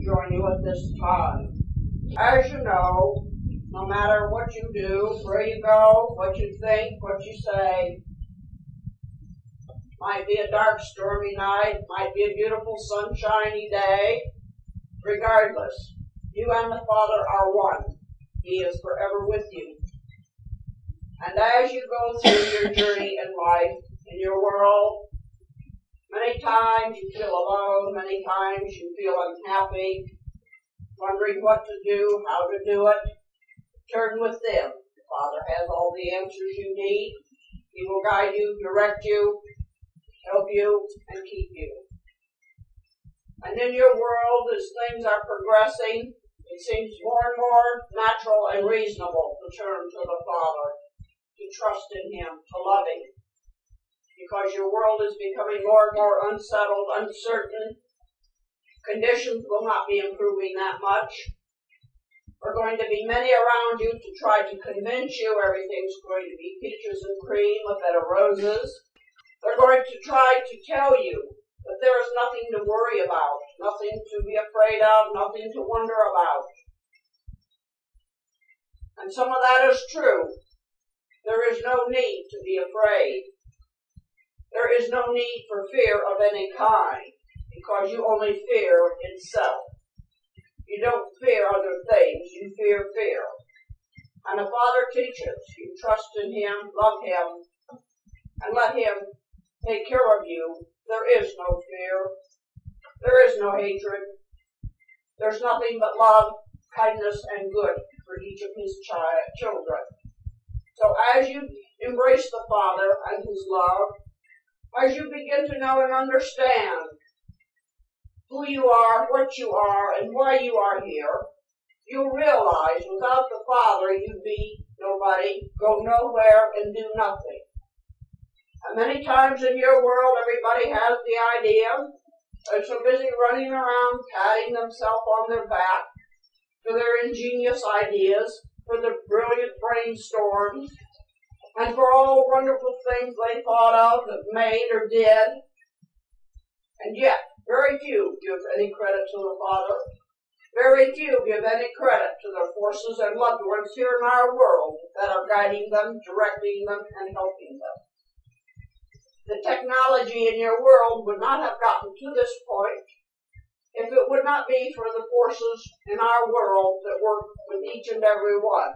join you at this time. As you know, no matter what you do, where you go, what you think, what you say, might be a dark, stormy night, might be a beautiful, sunshiny day. Regardless, you and the Father are one. He is forever with you. And as you go through your journey in life, in your world, many times you feel alone, many times you feel unhappy, wondering what to do, how to do it. Turn with them. The Father has all the answers you need. He will guide you, direct you, help you, and keep you. And in your world, as things are progressing, it seems more and more natural and reasonable to turn to the Father, to trust in Him, to love Him. Because your world is becoming more and more unsettled, uncertain. Conditions will not be improving that much. There are going to be many around you to try to convince you everything's going to be peaches and cream, a bed of roses. They're going to try to tell you that there is nothing to worry about, nothing to be afraid of, nothing to wonder about. And some of that is true. There is no need to be afraid. There is no need for fear of any kind, because you only fear itself. You don't fear other things, you fear fear. And the Father teaches you trust in Him, love Him, and let Him take care of you. There is no fear. There is no hatred. There's nothing but love, kindness, and good for each of His children. So as you embrace the Father and His love, as you begin to know and understand who you are, what you are, and why you are here, you'll realize without the Father you'd be nobody, go nowhere, and do nothing. And many times in your world, everybody has the idea. They're so busy running around, patting themselves on their back for their ingenious ideas, for their brilliant brainstorms, and for all wonderful things they thought of, that made or did. And yet, very few give any credit to the Father. Very few give any credit to their forces and loved ones here in our world that are guiding them, directing them, and helping them. The technology in your world would not have gotten to this point if it would not be for the forces in our world that work with each and every one.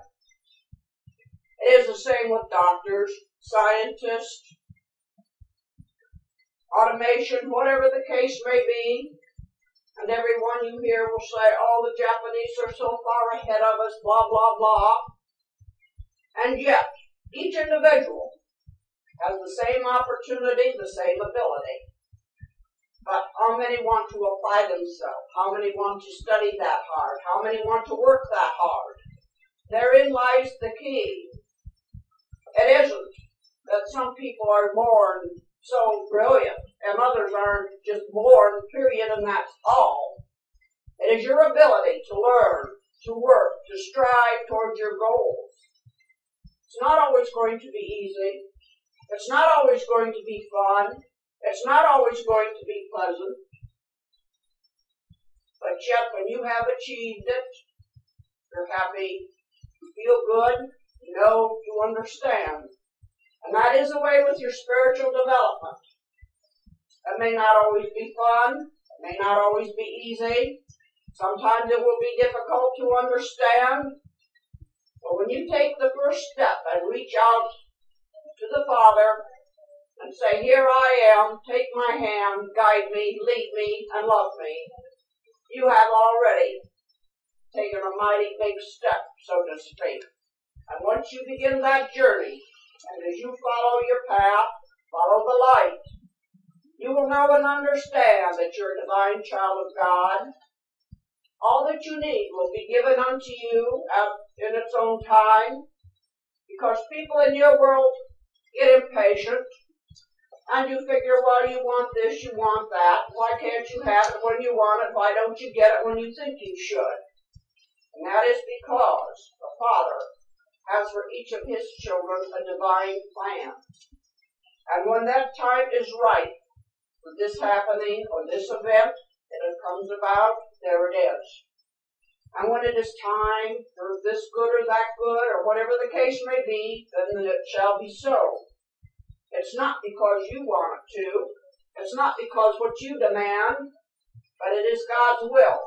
It is the same with doctors, scientists, automation, whatever the case may be. And everyone you hear will say, oh, the Japanese are so far ahead of us, blah, blah, blah. And yet, each individual has the same opportunity, the same ability. But how many want to apply themselves? How many want to study that hard? How many want to work that hard? Therein lies the key. It isn't that some people are born so brilliant and others aren't just born, period, and that's all. It is your ability to learn, to work, to strive towards your goals. It's not always going to be easy. It's not always going to be fun. It's not always going to be pleasant. But yet, when you have achieved it, you're happy, you feel good, you know, you understand. And that is the way with your spiritual development. It may not always be fun. It may not always be easy. Sometimes it will be difficult to understand. But when you take the first step and reach out to the Father and say, here I am, take my hand, guide me, lead me, and love me, you have already taken a mighty big step, so to speak. And once you begin that journey, and as you follow your path, follow the light, you will know and understand that you're a divine child of God. All that you need will be given unto you in its own time, because people in your world get impatient, and you figure, well, you want this, you want that. Why can't you have it when you want it? Why don't you get it when you think you should? And that is because the Father has for each of His children a divine plan. And when that time is right for this happening or this event, and it comes about, there it is. And when it is time for this good or that good, or whatever the case may be, then it shall be so. It's not because you want it to. It's not because what you demand, but it is God's will.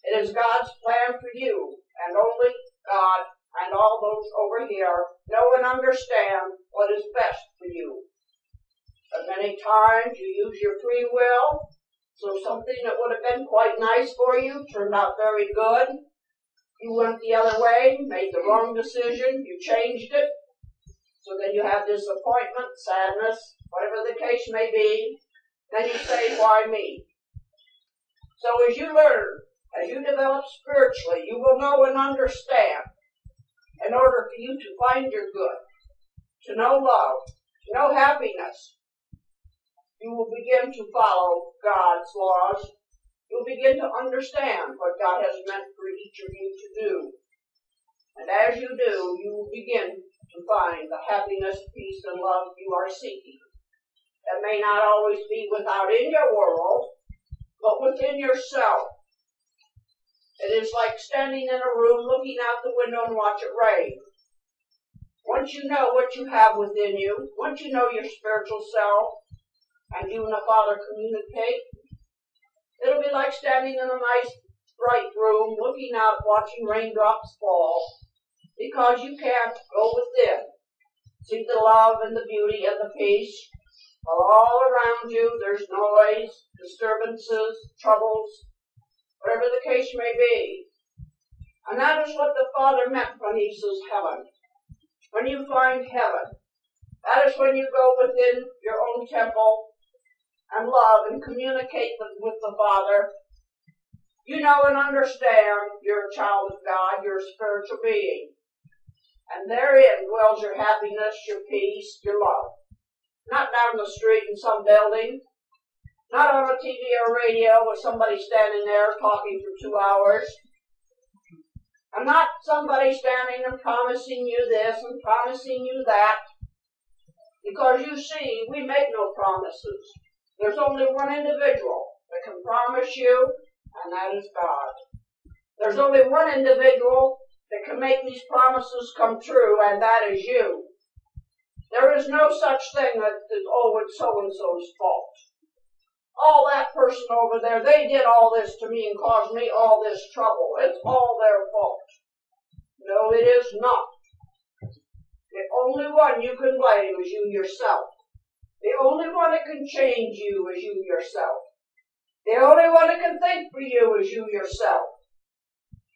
It is God's plan for you, and only God and all those over here know and understand what is best for you. But many times you use your free will, so something that would have been quite nice for you turned out very good. You went the other way, made the wrong decision, you changed it. So then you have disappointment, sadness, whatever the case may be. Then you say, why me? So as you learn, as you develop spiritually, you will know and understand. In order for you to find your good, to know love, to know happiness, you will begin to follow God's laws. You'll begin to understand what God has meant for each of you to do. And as you do, you will begin to find the happiness, peace, and love you are seeking. That may not always be without in your world, but within yourself. It is like standing in a room looking out the window and watch it rain. Once you know what you have within you, once you know your spiritual self, and you and the Father communicate, it'll be like standing in a nice, bright room, looking out, watching raindrops fall, because you can't go within. See the love and the beauty and the peace. All around you, there's noise, disturbances, troubles, whatever the case may be. And that is what the Father meant when He says heaven. When you find heaven, that is when you go within your own temple and love and communicate with the Father. You know and understand you're a child of God, you're a spiritual being. And therein dwells your happiness, your peace, your love. Not down the street in some building, not on a TV or radio with somebody standing there talking for 2 hours. And not somebody standing and promising you this and promising you that. Because you see, we make no promises. There's only one individual that can promise you, and that is God. There's only one individual that can make these promises come true, and that is you. There is no such thing that is, oh, it's so-and-so's fault. Oh, that person over there, they did all this to me and caused me all this trouble. It's all their fault. No, it is not. The only one you can blame is you yourself. The only one that can change you is you yourself. The only one that can think for you is you yourself.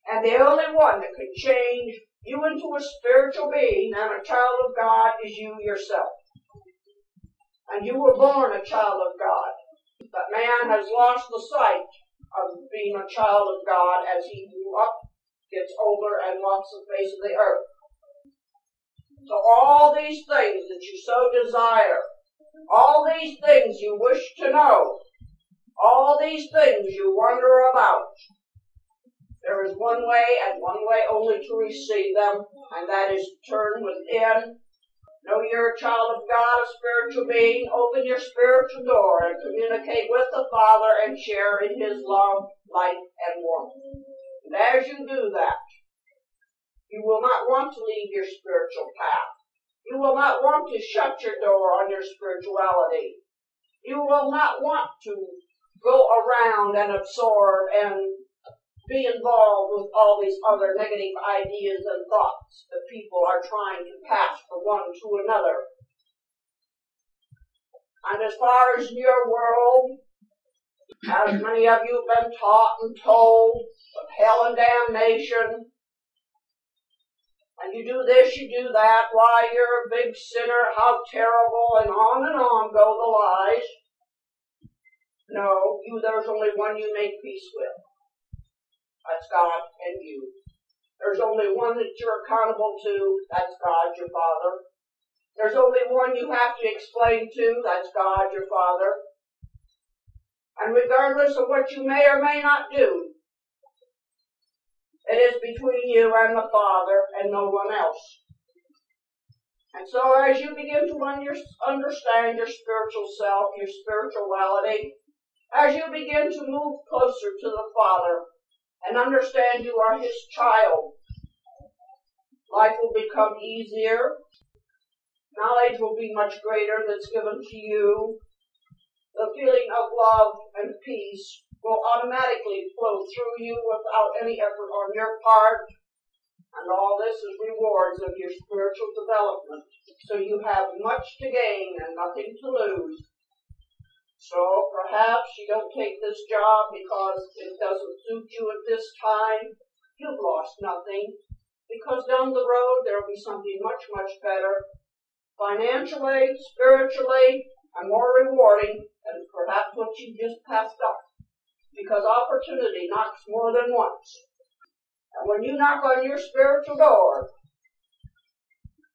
And the only one that can change you into a spiritual being and a child of God is you yourself. And you were born a child of God. But man has lost the sight of being a child of God as he grew up, gets older, and walks the face of the earth. So all these things that you so desire, all these things you wish to know, all these things you wonder about, there is one way and one way only to receive them, and that is to turn within. Know you're a child of God, a spiritual being. Open your spiritual door and communicate with the Father and share in His love, light, and warmth. And as you do that, you will not want to leave your spiritual path. You will not want to shut your door on your spirituality. You will not want to go around and absorb and be involved with all these other negative ideas and thoughts that people are trying to pass from one to another. And as far as in your world, as many of you have been taught and told of hell and damnation, and you do this, you do that, why, you're a big sinner, how terrible, and on go the lies. No, there's only one you make peace with. That's God and you. There's only one that you're accountable to. That's God, your Father. There's only one you have to explain to. That's God, your Father. And regardless of what you may or may not do, it is between you and the Father and no one else. And so as you begin to understand your spiritual self, your spirituality, As you begin to move closer to the Father and understand you are His child, life will become easier. Knowledge will be much greater that's given to you. The feeling of love and peace will automatically flow through you without any effort on your part. And all this is rewards of your spiritual development. So you have much to gain and nothing to lose. So perhaps you don't take this job because it doesn't suit you at this time. You've lost nothing. Because down the road there will be something much, much better. Financially, spiritually, and more rewarding than perhaps what you just passed up. Because opportunity knocks more than once. And when you knock on your spiritual door,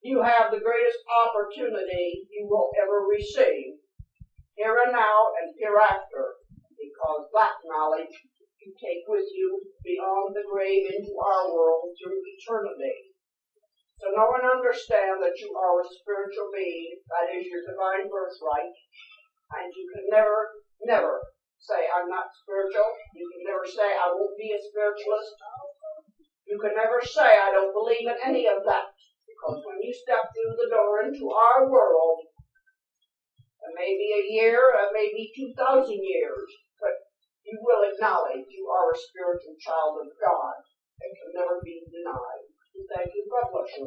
you have the greatest opportunity you will ever receive, here and now and hereafter, because that knowledge you take with you beyond the grave into our world through eternity. So know and understand that you are a spiritual being, that is your divine birthright, and you can never, never say, I'm not spiritual. You can never say, I won't be a spiritualist. You can never say, I don't believe in any of that. Because when you step through the door into our world, it may be a year, it may be 2,000 years, but you will acknowledge you are a spiritual child of God. It can never be denied. Thank you. God bless you.